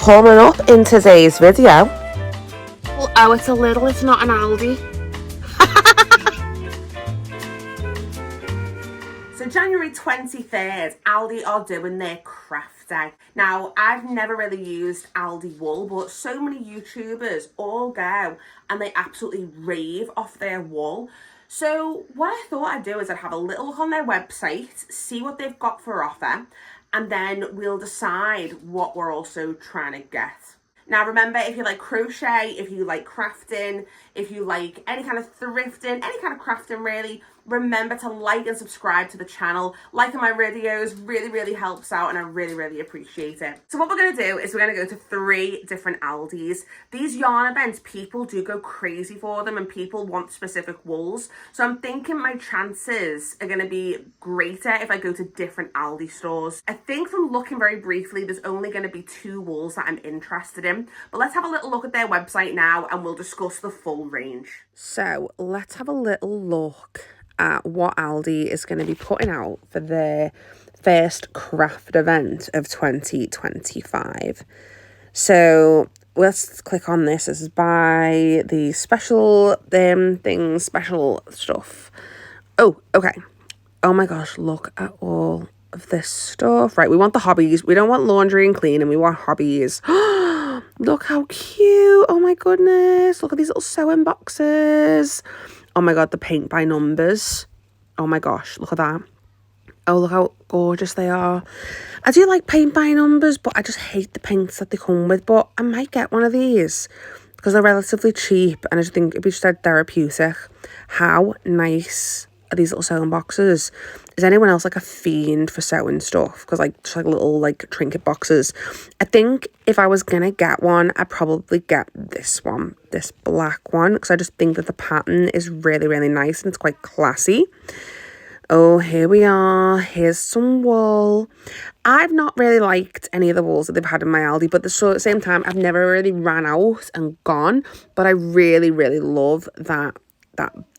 Coming up in today's video. Well, oh, it's a little, it's not an Aldi. So January 23rd, Aldi are doing their craft day. Now, I've never really used Aldi wool, but so many YouTubers all go and they absolutely rave off their wool. So what I thought I'd do is I'd have a little look on their website, see what they've got for offer, and then we'll decide what we're also trying to get. Now remember, if you like crochet, if you like crafting, if you like any kind of thrifting, any kind of crafting really, remember to like and subscribe to the channel. Liking my videos really helps out and I really appreciate it. So what we're going to do is we're going to go to 3 different Aldis. These yarn events, people do go crazy for them and people want specific wools. So I'm thinking my chances are going to be greater if I go to different Aldi stores. I think from looking very briefly, there's only going to be 2 wools that I'm interested in. But let's have a little look at their website now and we'll discuss the full range. So let's have a little look at what Aldi is going to be putting out for their first craft event of 2025. So let's click on this. This is by the special things, special stuff. Oh, okay. Oh my gosh, look at all of this stuff. Right, we want the hobbies. We don't want laundry and cleaning. We want hobbies. Look how cute. Oh my goodness. Look at these little sewing boxes. Oh my god, the paint by numbers. Oh my gosh, look at that. Oh, look how gorgeous they are. I do like paint by numbers, but I just hate the paints that they come with. But I might get one of these because they're relatively cheap and I just think it'd be just therapeutic. How nice are these little sewing boxes? Is anyone else like a fiend for sewing stuff? Because like just like little like trinket boxes. I think if I was gonna get one, I'd probably get this one, this black one, because I just think that the pattern is really nice and it's quite classy. Oh, here we are. Here's some wool. I've not really liked any of the wools that they've had in my Aldi, but at the same time, I've never really ran out and gone. But I really love that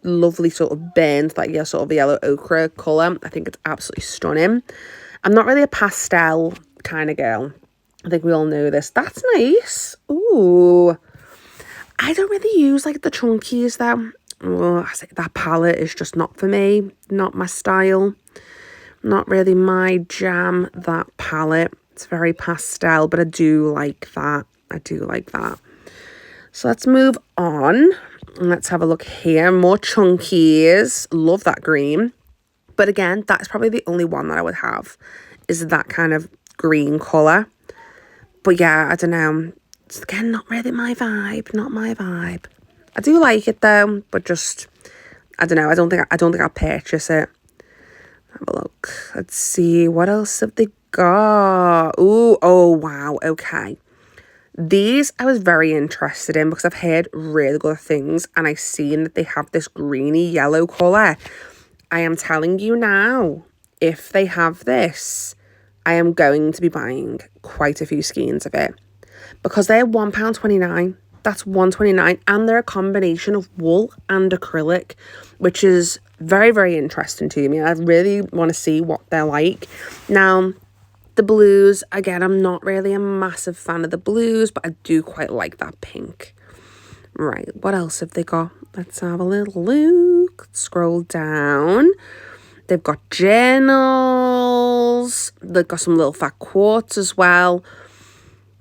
lovely sort of burnt, like sort of yellow ochre colour. I think it's absolutely stunning. I'm not really a pastel kind of girl. I think we all know this. That's nice. Ooh. I don't really use like the chunkies though. Oh, I say that palette is just not for me. Not my style. Not really my jam, that palette. It's very pastel, but I do like that. I do like that. So let's move on. Let's have a look here. More chunkies. Love that green. But again, that's probably the only one that I would have, is that kind of green colour. But yeah, I don't know. It's again not really my vibe. Not my vibe. I do like it though, but just I don't know. I don't think I'll purchase it. Have a look. Let's see. What else have they got? Ooh, oh wow, okay. These I was very interested in because I've heard really good things and I've seen that they have this greeny yellow colour. I am telling you now, if they have this, I am going to be buying quite a few skeins of it because they're £1.29. That's £1.29 and they're a combination of wool and acrylic, which is very interesting to me. I really want to see what they're like. Now, the blues, again, I'm not really a massive fan of the blues, but I do quite like that pink. Right, what else have they got? Let's have a little look. Scroll down. They've got journals. They've got some little fat quartz as well.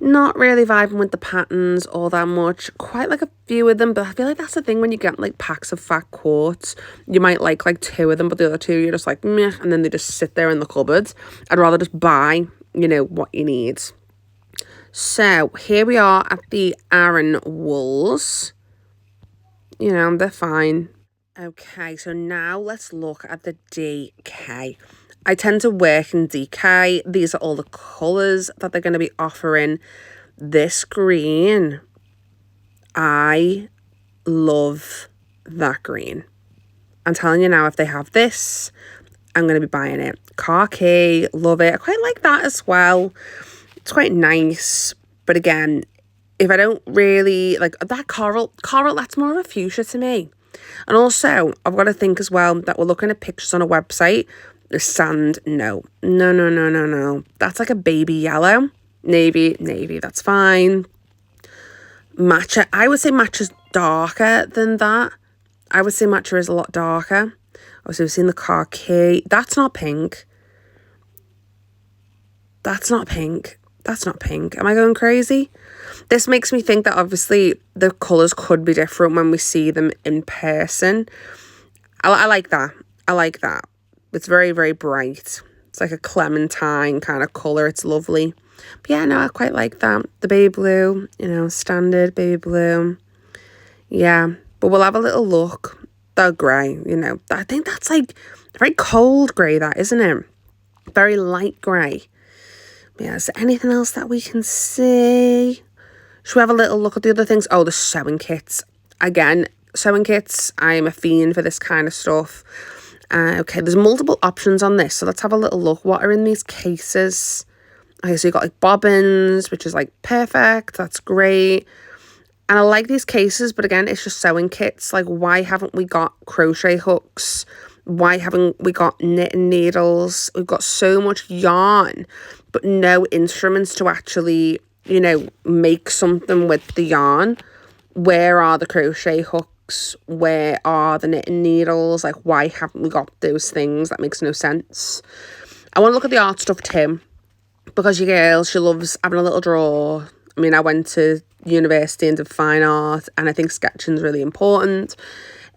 Not really vibing with the patterns all that much. Quite like a few of them, but I feel like that's the thing when you get like packs of fat quartz. You might like 2 of them, but the other 2 you're just like meh, and then they just sit there in the cupboard. I'd rather just buy, what you need. So here we are at the Aran wools. They're fine. Okay, so now let's look at the DK. I tend to work in DK. These are all the colours that they're going to be offering. This green, I love that green. I'm telling you now, if they have this, I'm going to be buying it. Khaki, love it. I quite like that as well. It's quite nice. But again, if I don't really like that coral, that's more of a fuchsia to me. And also, I've got to think as well that we're looking at pictures on a website. The sand, no. That's like a baby yellow. Navy, that's fine. Matcha, I would say matcha's darker than that. I would say matcha is a lot darker. Also, we've seen the khaki. That's not pink. That's not pink. That's not pink. Am I going crazy? This makes me think that obviously the colours could be different when we see them in person. I like that. I like that. It's very, very bright. It's like a clementine kind of colour. It's lovely. But yeah, no, I quite like that. The baby blue, you know, standard baby blue. Yeah, but we'll have a little look. The grey, you know, I think that's like a very cold grey, that, isn't it? Very light grey. Yeah, is there anything else that we can see? Should we have a little look at the other things? Oh, the sewing kits. Again, sewing kits, I'm a fiend for this kind of stuff. Okay, there's multiple options on this, so let's have a little look. What are in these cases? Okay, so you've got like bobbins, which is like perfect. That's great. And I like these cases, but again, it's just sewing kits. Like, why haven't we got crochet hooks? Why haven't we got knitting needles? We've got so much yarn, but no instruments to actually, you know, make something with the yarn. Where are the crochet hooks? Where are the knitting needles? Like, why haven't we got those things? That makes no sense. I want to look at the art stuff too, because your girl, she loves having a little drawer. I mean, I went to university and did fine art, and I think sketching's really important.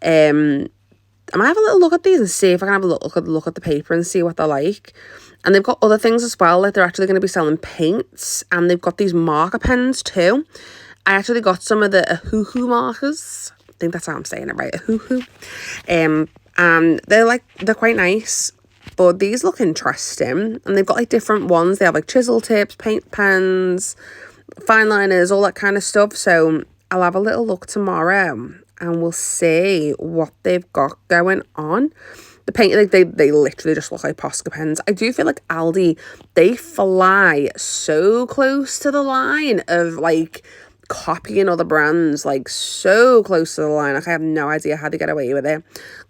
I might have a little look at these and see if I can have a look at the paper and see what they're like. And they've got other things as well, like they're actually going to be selling paints, and they've got these marker pens too. I actually got some of the Ahuhu markers. I think that's how I'm saying it right, Ahuhu. And they're quite nice. But these look interesting, and they've got like different ones. They have like chisel tips, paint pens, fine liners, all that kind of stuff. So I'll have a little look tomorrow and we'll see what they've got going on. The paint, like they literally just look like Posca pens. I do feel like Aldi, they fly so close to the line of like copying other brands, like so close to the line. Like I have no idea how they get away with it.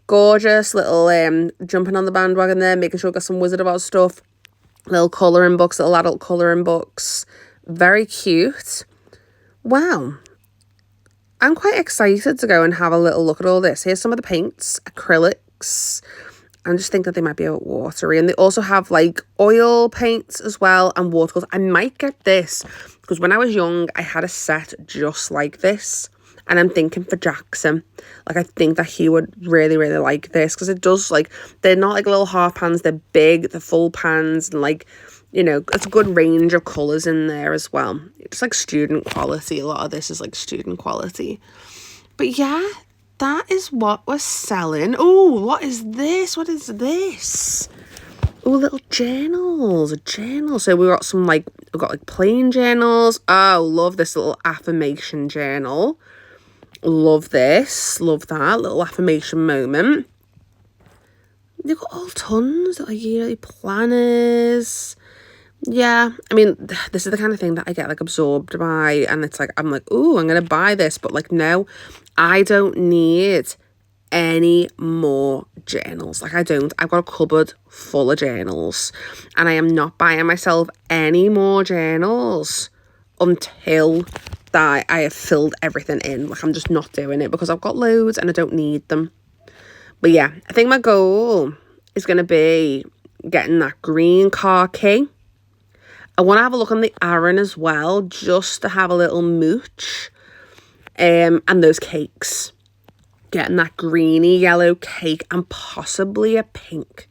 Gorgeous little jumping on the bandwagon there, making sure we've got some Wizard of Oz stuff. Little colouring books, little adult colouring books. Very cute. Wow. I'm quite excited to go and have a little look at all this. Here's some of the paints, acrylics. I just think that they might be a bit watery. And they also have like oil paints as well and watercolours. I might get this because when I was young, I had a set just like this. And I'm thinking for Jackson, like I think that he would really, really like this because it does like, they're not like little half pans, they're big, they're full pans, and like, you know, it's a good range of colours in there as well. It's like student quality. A lot of this is like student quality. But yeah, that is what we're selling. Oh, what is this? What is this? Oh, little journals, a journal. So we've got some like, we've got like plain journals. Oh, love this little affirmation journal. Love this, love that little affirmation moment. They've got all tons, like yearly planners. Yeah, I mean, this is the kind of thing that I get like absorbed by, and it's like, I'm like, ooh, I'm gonna buy this, but like, no, I don't need any more journals. Like I don't. I've got a cupboard full of journals, and I am not buying myself any more journals until that I have filled everything in. Like I'm just not doing it because I've got loads and I don't need them. But yeah, I think my goal is going to be getting that green khaki. I want to have a look on the Aran as well, just to have a little mooch. And those cakes. Getting that greeny yellow cake and possibly a pink.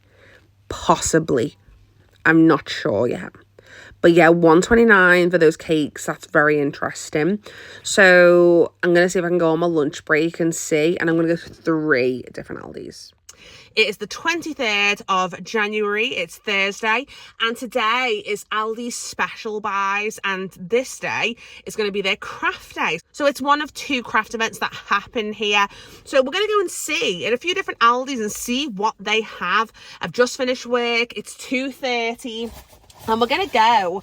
Possibly. I'm not sure yet. But yeah, $1.29 for those cakes. That's very interesting. So I'm going to see if I can go on my lunch break and see. And I'm going to go to 3 different Aldis. It is the 23rd of January. It's Thursday. And today is Aldi's special buys. And this day is going to be their craft day. So it's one of 2 craft events that happen here. So we're going to go and see in a few different Aldis and see what they have. I've just finished work. It's 2:30. And we're going to go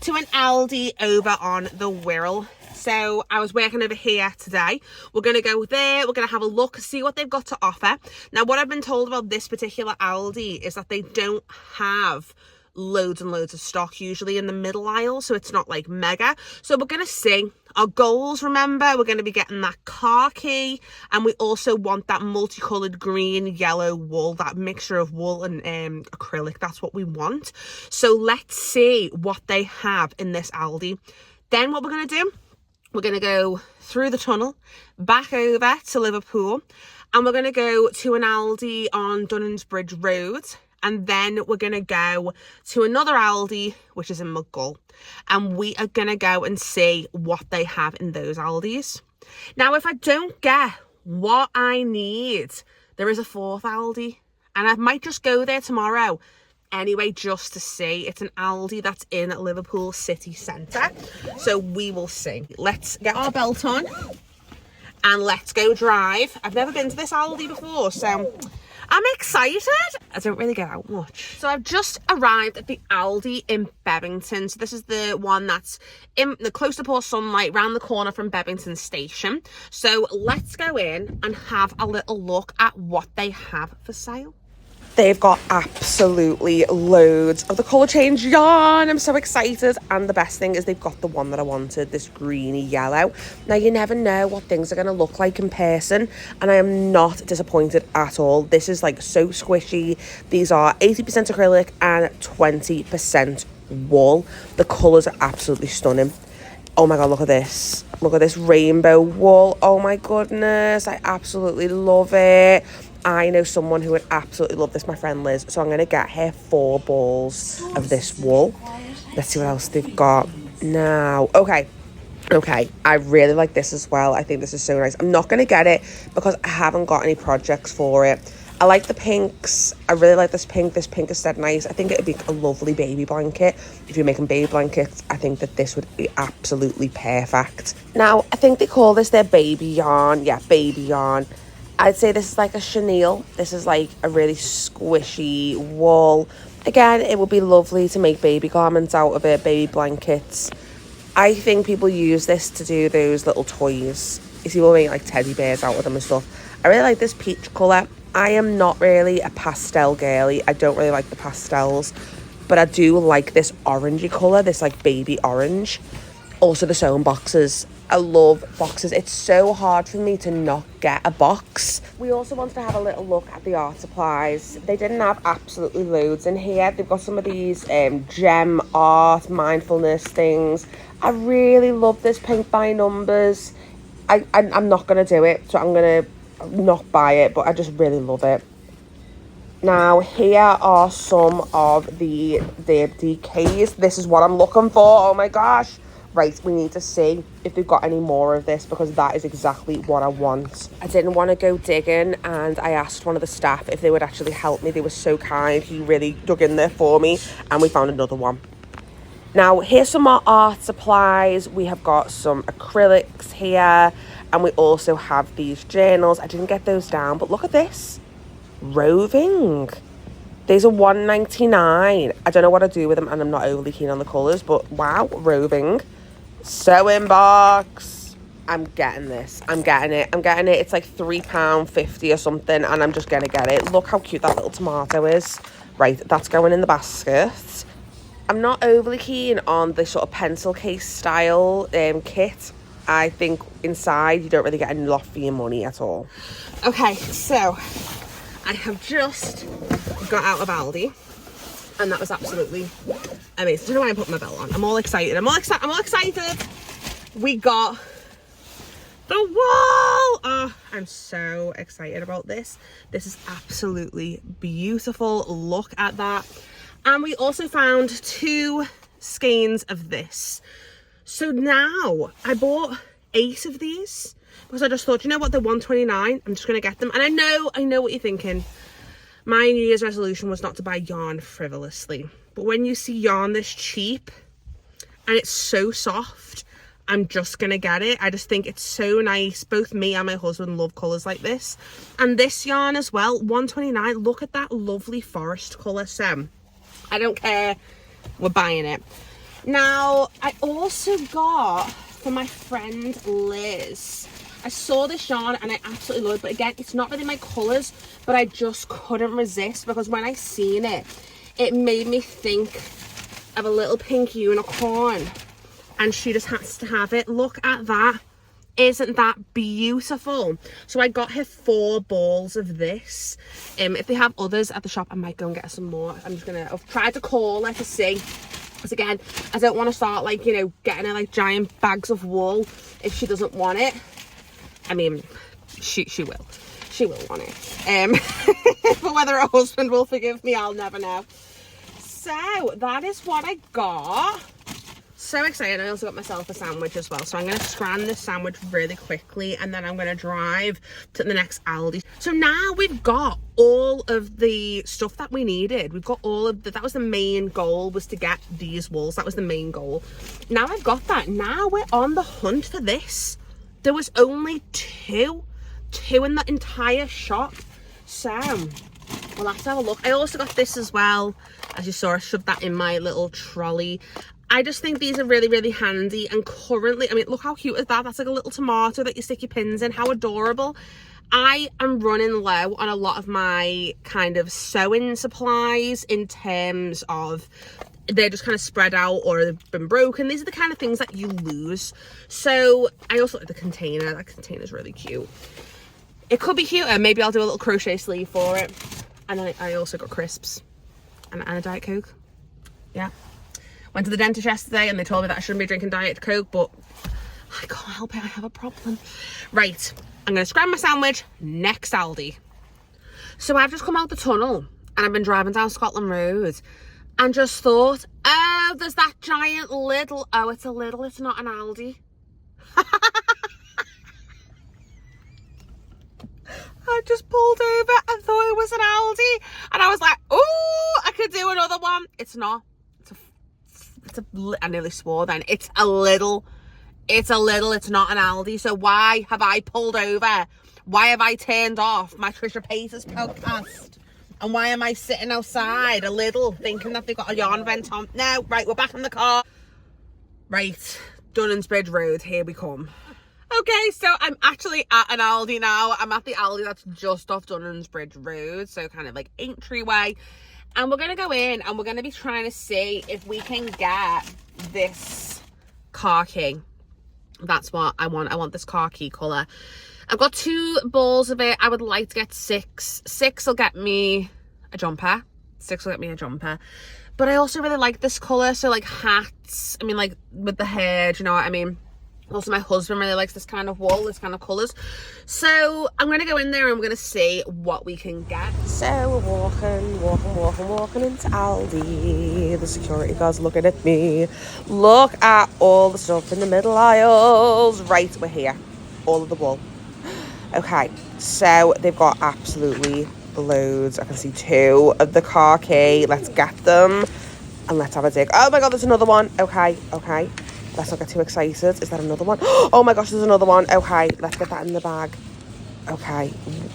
to an Aldi over on the Wirral. So I was working over here today. We're going to go there. We're going to have a look, see what they've got to offer. Now, what I've been told about this particular Aldi is that they don't have loads and loads of stock, usually in the middle aisle, so it's not like mega. So we're going to see our goals. Remember, we're going to be getting that khaki, and we also want that multicolored green, yellow wool, that mixture of wool and acrylic. That's what we want. So let's see what they have in this Aldi. Then what we're going to do, we're going to go through the tunnel, back over to Liverpool, and we're going to go to an Aldi on Dunnansbridge Road. And then we're going to go to another Aldi, which is in McGull. And we are going to go and see what they have in those Aldis. Now, if I don't get what I need, there is a fourth Aldi. And I might just go there tomorrow anyway, just to see. It's an Aldi that's in Liverpool city centre. So we will see. Let's get our belt on and let's go drive. I've never been to this Aldi before, so I'm excited. I don't really go out much. So I've just arrived at the Aldi in Bebington. So this is the one that's in the close to Port Sunlight, round the corner from Bebington Station. So let's go in and have a little look at what they have for sale. They've got absolutely loads of the colour change yarn. I'm so excited. And the best thing is they've got the one that I wanted, this greeny yellow. Now, you never know what things are going to look like in person, and I am not disappointed at all. This is like so squishy. These are 80% acrylic and 20% wool. The colours are absolutely stunning. Oh my God, look at this. Look at this rainbow wool. Oh my goodness, I absolutely love it. I know someone who would absolutely love this, my friend Liz. So I'm going to get her 4 balls of this wool. Let's see what else they've got now. Okay, I really like this as well. I think this is so nice. I'm not going to get it because I haven't got any projects for it. I like the pinks. I really like this pink. This pink is dead nice. I think it would be a lovely baby blanket. If you're making baby blankets, I think that this would be absolutely perfect. Now, I think they call this their baby yarn. Yeah, baby yarn. I'd say this is like a chenille. This is like a really squishy wool. Again, it would be lovely to make baby garments out of it, baby blankets. I think people use this to do those little toys. You see, we'll make like teddy bears out of them and stuff. I really like this peach colour. I am not really a pastel girly. I don't really like the pastels, but I do like this orangey colour, this like baby orange. Also the sewn boxes. I love boxes. It's so hard for me to not get a box. We also wanted to have a little look at the art supplies. They didn't have absolutely loads in here. They've got some of these gem art, mindfulness things. I really love this Pink by Numbers. I'm not going to do it, so I'm going to not buy it, but I just really love it. Now, here are some of the DKs. This is what I'm looking for. Oh my gosh. Right, we need to see if they've got any more of this because that is exactly what I want. I didn't want to go digging, and I asked one of the staff if they would actually help me. They were so kind. He really dug in there for me, and we found another one. Now, here's some more art supplies. We have got some acrylics here, and we also have these journals. I didn't get those down, but look at this. Roving. These are $1.99. I don't know what I do with them, and I'm not overly keen on the colours, but wow, roving. Sewing box. I'm getting this. I'm getting it. It's like £3.50 or something, and I'm just gonna get it. Look how cute that little tomato is. Right, that's going in the basket. I'm not overly keen on the sort of pencil case style kit. I think inside you don't really get a lot for your money at all. Okay, so I have just got out of Aldi, and that was absolutely amazing. I don't know why I put my belt on. I'm all excited. I'm all excited. We got the wall. Oh, I'm so excited about this. This is absolutely beautiful. Look at that. And we also found 2 skeins of this. So now I bought 8 of these because I just thought, you know what, they're $1.29. I'm just gonna get them. And I know what you're thinking. My New Year's resolution was not to buy yarn frivolously, but when you see yarn this cheap and it's so soft, I'm just gonna get it. I just think it's so nice. Both me and my husband love colours like this. And this yarn as well, $1.29. Look at that lovely forest colour. So I don't care, we're buying it. Now, I also got for my friend Liz, I saw this yarn and I absolutely love it, but again, it's not really my colours, but I just couldn't resist because when I seen it, it made me think of a little pink unicorn, and she just has to have it. Look at that. Isn't that beautiful? So I got her 4 balls of this. If they have others at the shop, I might go and get her some more. I've tried to call her to see, because again, I don't want to start like, you know, getting her like giant bags of wool if she doesn't want it. I mean, she will want it. But whether her husband will forgive me, I'll never know. So that is what I got. So excited. I also got myself a sandwich as well, so I'm going to scan this sandwich really quickly, and then I'm going to drive to the next Aldi. So now we've got all of the stuff that we needed. We've got all of that was the main goal, was to get these wools. That was the main goal. Now I've got that. Now we're on the hunt for this. There was only two in the entire shop, so we'll have to have a look. I also got this as well. As you saw, I shoved that in my little trolley. I just think these are really, really handy. And currently, I mean, look how cute is that? That's like a little tomato that you stick your pins in. How adorable. I am running low on a lot of my kind of sewing supplies, in terms of they're just kind of spread out or they've been broken. These are the kind of things that you lose. So I also like the container. That container is really cute. It could be cuter. Maybe I'll do a little crochet sleeve for it. And then I also got crisps and a Diet Coke. Yeah. Went to the dentist yesterday and they told me that I shouldn't be drinking Diet Coke, but I can't help it, I have a problem. Right, I'm gonna scram my sandwich, next Aldi. So I've just come out the tunnel and I've been driving down Scotland Road and just thought, oh, there's that giant Lidl. Oh, it's a Lidl, it's not an Aldi. I just pulled over and thought it was an Aldi. And I was like, oh, I could do another one. It's not. I nearly swore then. It's a Lidl. It's not an Aldi. So why have I pulled over? Why have I turned off my Trisha Paytas podcast? And why am I sitting outside a Lidl thinking that they've got a yarn vent on? No, right, we're back in the car. Right, Bridge Road, here we come. Okay, so I'm actually at an Aldi now. I'm at the Aldi that's just off Bridge Road, so kind of like Aintree way. And we're going to go in and we're going to be trying to see if we can get this car key. That's what I want. I want this car key colour. I've got 2 balls of it. I would like to get 6. 6 will get me a jumper. But I also really like this colour. So like hats, I mean like with the hair, do you know what I mean? Also, my husband really likes this kind of wool, this kind of colours. So I'm going to go in there and I'm going to see what we can get. So we're walking into Aldi. The security guard's looking at me. Look at all the stuff in the middle aisles. Right, we're here. All of the wool. Okay, so they've got absolutely loads. I can see 2 of the car key. Let's get them and let's have a dig. Oh my God, there's another one. Okay. Let's not get too excited. Is that another one? Oh my gosh, there's another one. Okay, let's get that in the bag. Okay,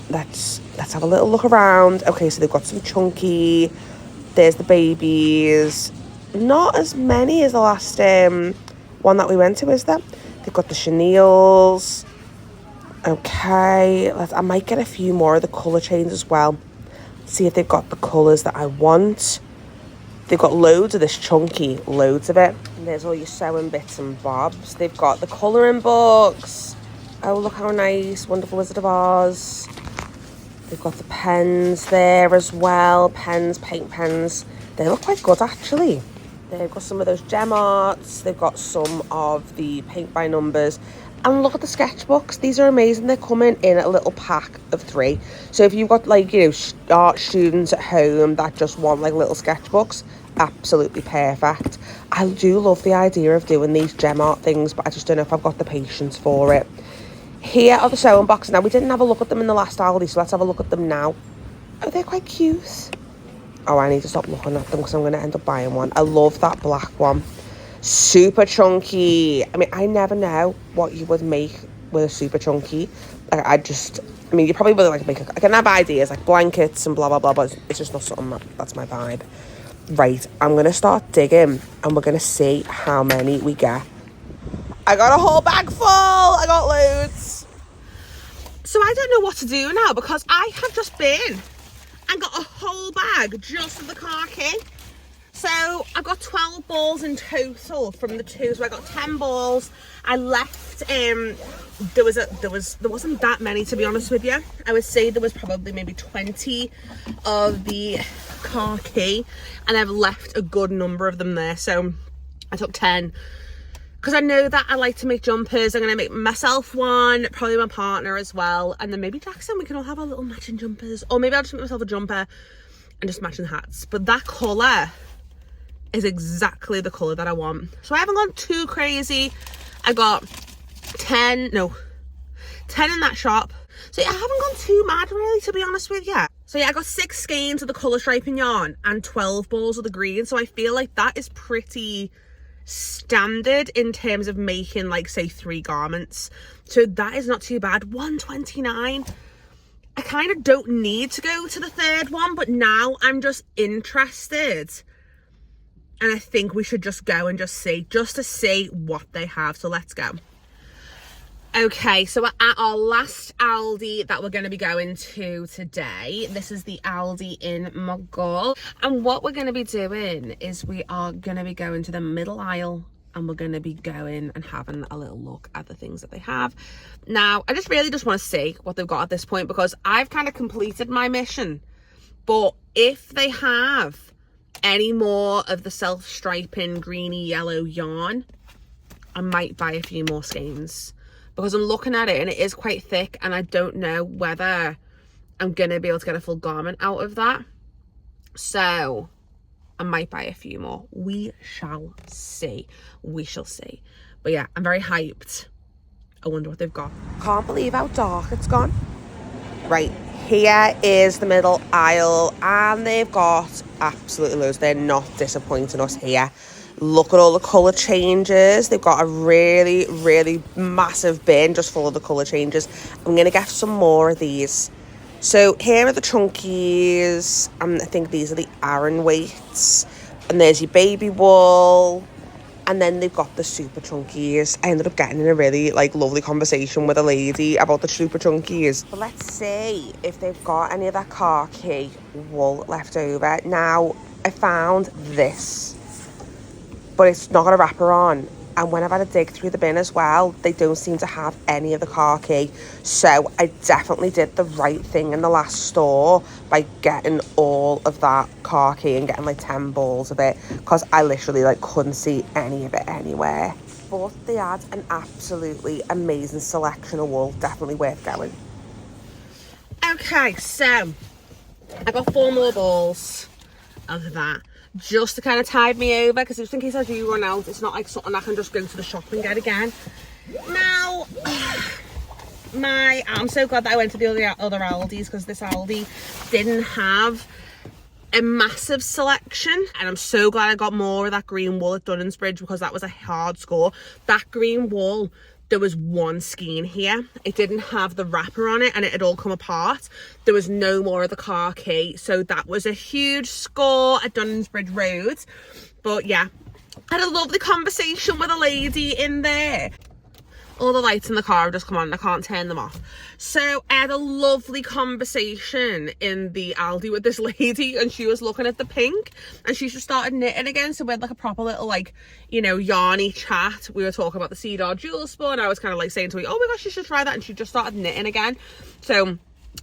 let's have a little look around. Okay, so they've got some chunky. There's the babies. Not as many as the last one that we went to, is there? They've got the chenilles. Okay, I might get a few more of the colour change as well. See if they've got the colours that I want. They've got loads of this chunky, loads of it. And there's all your sewing bits and bobs. They've got the colouring books. Oh, look how nice. Wonderful Wizard of Oz. They've got the pens there as well. Pens, paint pens. They look quite good, actually. They've got some of those gem arts. They've got some of the paint by numbers. And look at the sketchbooks. These are amazing. They're coming in a little pack of 3. So if you've got, like, you know, art students at home that just want, like, little sketchbooks, absolutely perfect. I do love the idea of doing these gem art things, but I just don't know if I've got the patience for it. Here are the sewing boxes. Now, we didn't have a look at them in the last Aldi, so let's have a look at them now. Oh, they're quite cute. Oh, I need to stop looking at them because I'm going to end up buying one. I love that black one. Super chunky. I mean, I never know what you would make with a super chunky. I mean, you probably would like to make I can have ideas like blankets and blah, blah, blah, but it's just not something that's my vibe. Right, I'm going to start digging and we're going to see how many we get. I got a whole bag full. I got loads. So I don't know what to do now because I have just been and got a whole bag just of the khaki. So I've got 12 balls in total from the two. So I got 10 balls. I left, there wasn't that many, to be honest with you. I would say there was probably maybe 20 of the khaki, and I've left a good number of them there. So I took 10 because I know that I like to make jumpers. I'm going to make myself one, probably my partner as well, and then maybe Jackson. We can all have our little matching jumpers, or maybe I'll just make myself a jumper and just matching hats. But that colour is exactly the colour that I want. So I haven't gone too crazy. I got 10 in that shop. So yeah, I haven't gone too mad really, to be honest with you. So yeah, I got 6 skeins of the colour striping yarn and 12 balls of the green. So I feel like that is pretty standard in terms of making, like, say 3 garments. So that is not too bad. $1.29. I kind of don't need to go to the third one, but now I'm just interested. And I think we should just go and just to see what they have. So let's go. Okay, so we're at our last Aldi that we're going to be going to today. This is the Aldi in Mogul. And what we're going to be doing is we are going to be going to the middle aisle, and we're going to be going and having a little look at the things that they have. Now, I really just want to see what they've got at this point, because I've kind of completed my mission. But if they have any more of the self-striping greeny yellow yarn, I might buy a few more skeins, because I'm looking at it and it is quite thick, and I don't know whether I'm gonna be able to get a full garment out of that. So I might buy a few more. We shall see. But yeah, I'm very hyped. I wonder what they've got. Can't believe how dark it's gone. Right, here is the middle aisle, and they've got absolutely loads. They're not disappointing us here. Look at all the colour changes. They've got a really, really massive bin just full of the colour changes. I'm going to get some more of these. So here are the chunkies. I think these are the Aran weights. And there's your baby wool. And then they've got the super chunkies. I ended up getting in a really lovely conversation with a lady about the super chunkies. But let's see if they've got any of that khaki wool left over. Now, I found this, but it's not got a wrapper on. And when I've had a dig through the bin as well, they don't seem to have any of the khaki. So I definitely did the right thing in the last store by getting all of that khaki and getting 10 balls of it, because I literally couldn't see any of it anywhere. But they had an absolutely amazing selection of wool. Definitely worth going. Okay, so I got 4 more balls of that, just to kind of tide me over, because just in case I do run out, it's not like something I can just go to the shop and get again. Now, I'm so glad that I went to the other Aldis, because this Aldi didn't have a massive selection, and I'm so glad I got more of that green wool at Dunningsbridge, because that was a hard score. That green wool, there was 1 skein here. It didn't have the wrapper on it, and it had all come apart. There was no more of the khaki, so that was a huge score at Dunningsbridge Road. But yeah, I had a lovely conversation with a lady in there. All the lights in the car have just come on and I can't turn them off. So I had a lovely conversation in the Aldi with this lady, and she was looking at the pink, and she just started knitting again. So we had a proper little yarny chat. We were talking about the Cedar Jewel Spun. I was kind of saying to her, oh my gosh, you should try that. And she just started knitting again. So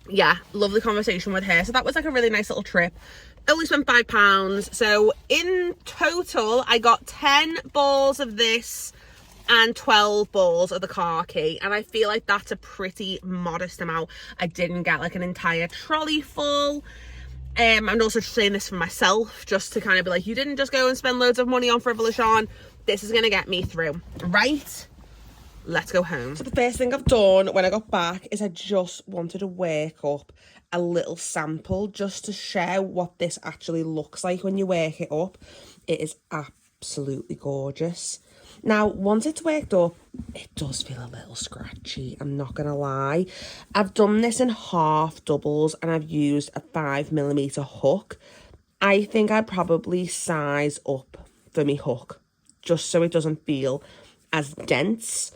yeah, lovely conversation with her. So that was a really nice little trip. Only spent £5. So in total, I got 10 balls of this and 12 balls of the khaki, and I feel like that's a pretty modest amount. I didn't get an entire trolley full. I'm also saying this for myself, just to kind of be you didn't just go and spend loads of money on frivolous yarn. This is gonna get me through. Right, let's go home. So the first thing I've done when I got back is I just wanted to work up a little sample, just to show what this actually looks like when you work it up. It is absolutely gorgeous. Now, once it's worked up, it does feel a little scratchy, I'm not going to lie. I've done this in half doubles, and I've used a 5mm hook. I think I'd probably size up for me hook, just so it doesn't feel as dense.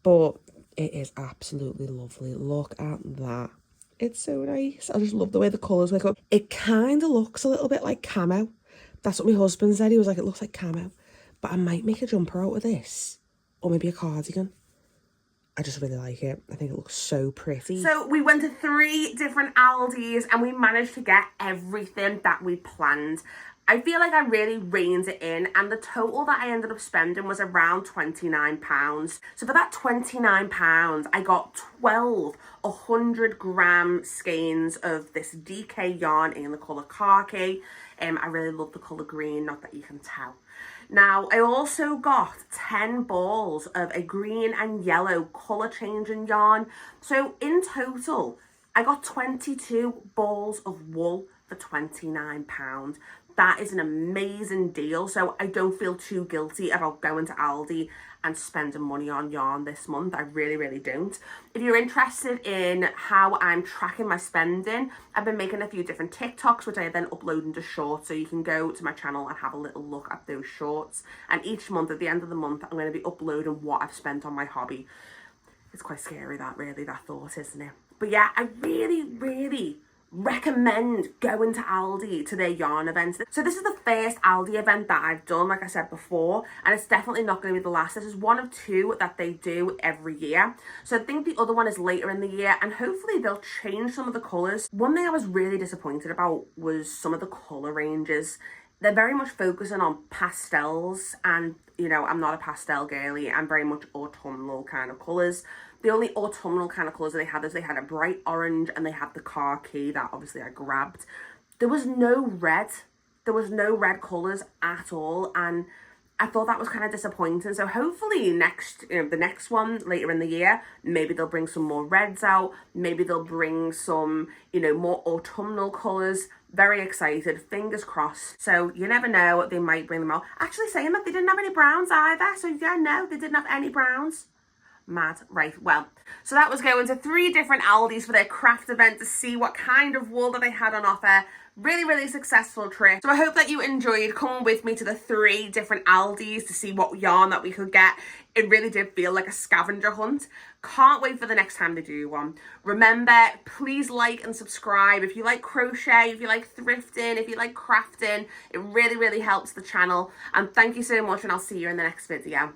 But it is absolutely lovely. Look at that. It's so nice. I just love the way the colours wake up. It kind of looks a little bit like camo. That's what my husband said. He was like, it looks like camo. But I might make a jumper out of this. Or maybe a cardigan. I just really like it. I think it looks so pretty. So we went to 3 different Aldis and we managed to get everything that we planned. I feel like I really reined it in, and the total that I ended up spending was around £29. So for that £29, I got 12 100-gram skeins of this DK yarn in the colour khaki. I really love the colour green, not that you can tell. Now, I also got 10 balls of a green and yellow colour changing yarn. So in total, I got 22 balls of wool for £29. That is an amazing deal. So I don't feel too guilty about going to Aldi and spending money on yarn this month. I really, really don't. If you're interested in how I'm tracking my spending, I've been making a few different TikToks, which I then upload into shorts. So you can go to my channel and have a little look at those shorts. And each month, at the end of the month, I'm going to be uploading what I've spent on my hobby. It's quite scary, that thought, isn't it? But yeah, I really, really recommend going to Aldi to their yarn events. So this is the first Aldi event that I've done, like I said before, and it's definitely not going to be the last. This is one of 2 that they do every year. So I think the other one is later in the year, and hopefully they'll change some of the colours. One thing I was really disappointed about was some of the colour ranges. They're very much focusing on pastels, and you know, I'm not a pastel girly. I'm very much autumnal kind of colours. The only autumnal kind of colours that they had is they had a bright orange and they had the khaki that obviously I grabbed. There was no red. There was no red colours at all, and I thought that was kind of disappointing. So hopefully the next one later in the year, maybe they'll bring some more reds out. Maybe they'll bring some, more autumnal colours. Very excited, fingers crossed. So you never know, they might bring them out. Actually, saying that, they didn't have any browns either. So yeah, no, they didn't have any browns. Mad. Right, well, so that was going to 3 different Aldis for their craft event to see what kind of wool that they had on offer. Really, really successful trip. So I hope that you enjoyed coming with me to the 3 different Aldis to see what yarn that we could get. It really did feel like a scavenger hunt. Can't wait for the next time they do one. Remember, please like and subscribe. If you like crochet, if you like thrifting, if you like crafting, it really, really helps the channel. And thank you so much, and I'll see you in the next video.